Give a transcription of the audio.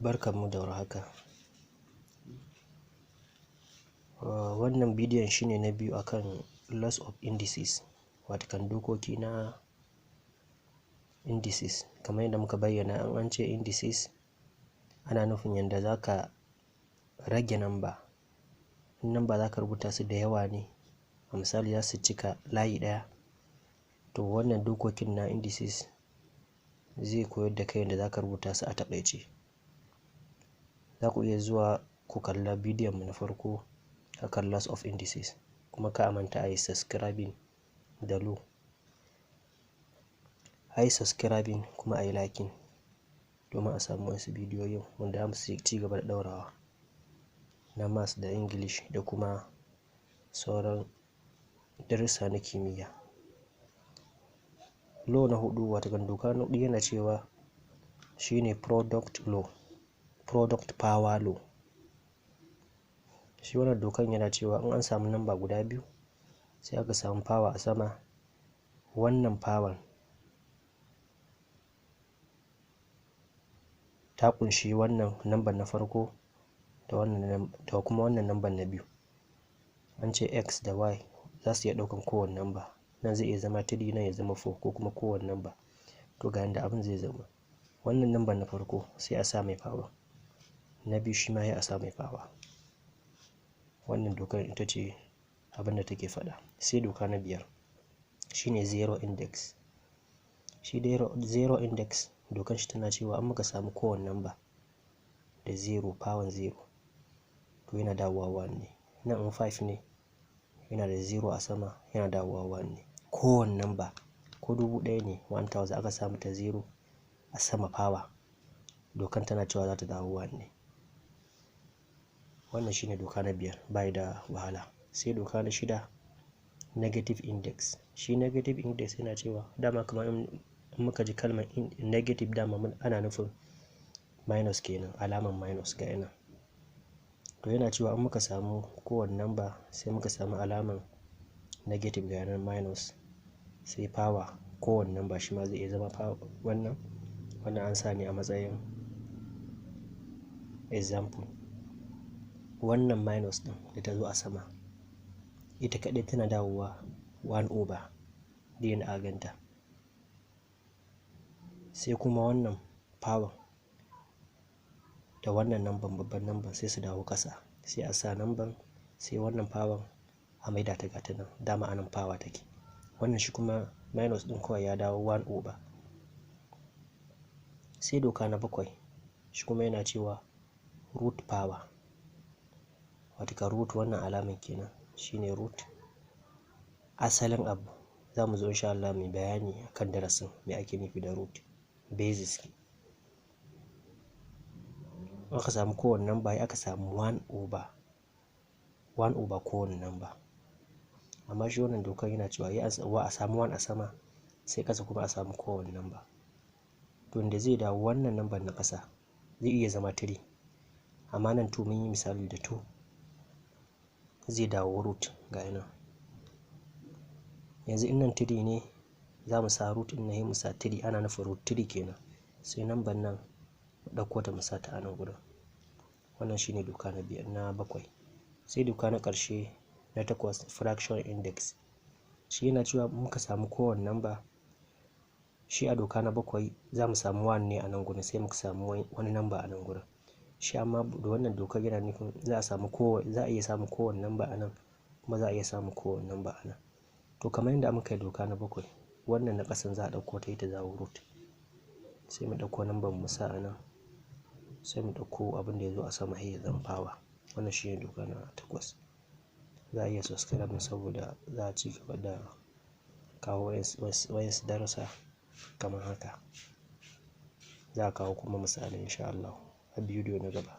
Barkanmu da warhaka. Wannan bidiyon shine na biyu akan laws of indices, watakan dokoki na indices. Kamar yadda muka bayyana, in an ce indices ana nufin yadda za ka rage namba. In namba za ka rubuta su da yawa ne, a misali za su cika layi ɗaya, to wannan dokokin na indices zai koyar da kai yadda za ka rubuta su a taƙaice. Za ku iya zuwa ku kalla bidiyon mu na farko akan laws of indices, kuma ka manta a yi subscribing da law. A yi subscribing kuma a yi liking domin a samu wasu bidiyoyin wanda za mu ci gaba da ɗaurawa na maths da English da kuma sauran darussa na kimiyya. Law na huɗu, watakan doka na huɗu yana cewa shine product law, product power law. Shi wannan dokan yana cewa in an samu namba guda biyu sai aka samu power a sama, wannan power ta ƙunshi wannan namban na farko da kuma wannan namban na biyu. An ce x da y za su iya ɗaukan kowane namba, nan zai iya zama 3, nan ya zama 4, ko kuma kowane namba. To ga yanda abin zai zama, wannan namban na farko sai a sa mai power, na biyu shi ma sai a sa mai power. Wannan dokar ita ce abin da take faɗa. Sai doka na biyar shine zero index. Shi zero index dokan shi tana cewa in muka samu kowane namba da zero, power zero, to yana dawowa 1 ne. Nan in 5 ne yana da zero a sama, yana dawowa 1 ne. Kowane namba ko 1000 ne, 1000 aka sa mata zero a sama power, dokan tana cewa za ta dawo 1 ne. Wannan shine doka na biyar, bai da wahala. Sai doka na shida, negative index. Shi negative index yana cewa dama kamar in muka ji kalmar negative, dama ana nufin minus kenan, alamar minus ga yana. To yana cewa in muka samu kowane namba sai muka samu alamar negative ga yanan minus, sai power kowane namba shi ma zai iya zama power wannan an sa ne a matsayin example. Wannan minus ɗin da ta zo a sama ita kaɗai tana dawowa 1/, duk yanda aka ganta. Sai kuma wannan power da wannan namban, babban namban, sai su dawo ƙasa, sai a sa namban, sai wannan power a maida ta gata nan, dama a nan power take. Wannan shi kuma minus ɗin kawai ya dawo 1/. Sai doka na bakwai, shi kuma yana cewa root power. Watakan root wannan alaman kenan, shine root, asalin abu. Za mu zo insha Allah muyi bayani akan darasin me ake nufi da root, basis. In aka samu kowane namba sai aka samu 1/, 1/, kowane namba. Amma shi wannan dokan yana cewa a samu 1 a sama, sai ƙasa kuma a samu kowane namba. To yanda zai dawo, wannan namban na ƙasa zai iya zama 3, amma nan 2 mun yi misali da 2, zai dawo root ga yana. Yanzu in nan 3 ne, za mu sa root ɗin nan sai mu sa 3, ana nufin root 3 kenan. Sai namban nan mu ɗauko ta mu sa ta a nan gurin. Wannan shine doka na bakwai. Sai doka na ƙarshe na 8, fraction index. Shi yana cewa in muka samu kowane namba, shi a doka na 7 za mu samu 1 ne a nan gurin, sai muka samu wani namba a nan gurin. Shi amma da wannan dokar yana nufin za a iya samun kowane namba a nan, kuma za a iya samun kowane namba a nan. To kamar yadda muka yi doka na 7, wannan na ƙasan za a ɗauko ta ita dawo root. Sai mu ɗauko namban mu sa a nan, sai mu ɗauko abin da ya zo a sama sai ya zama power. Wannan shine doka na 8. Za a iya subscribing saboda za a ci gaba da kawo wasu darussa kamar haka. Za a kawo kuma misalai insha Allah a bidiyo na gaba.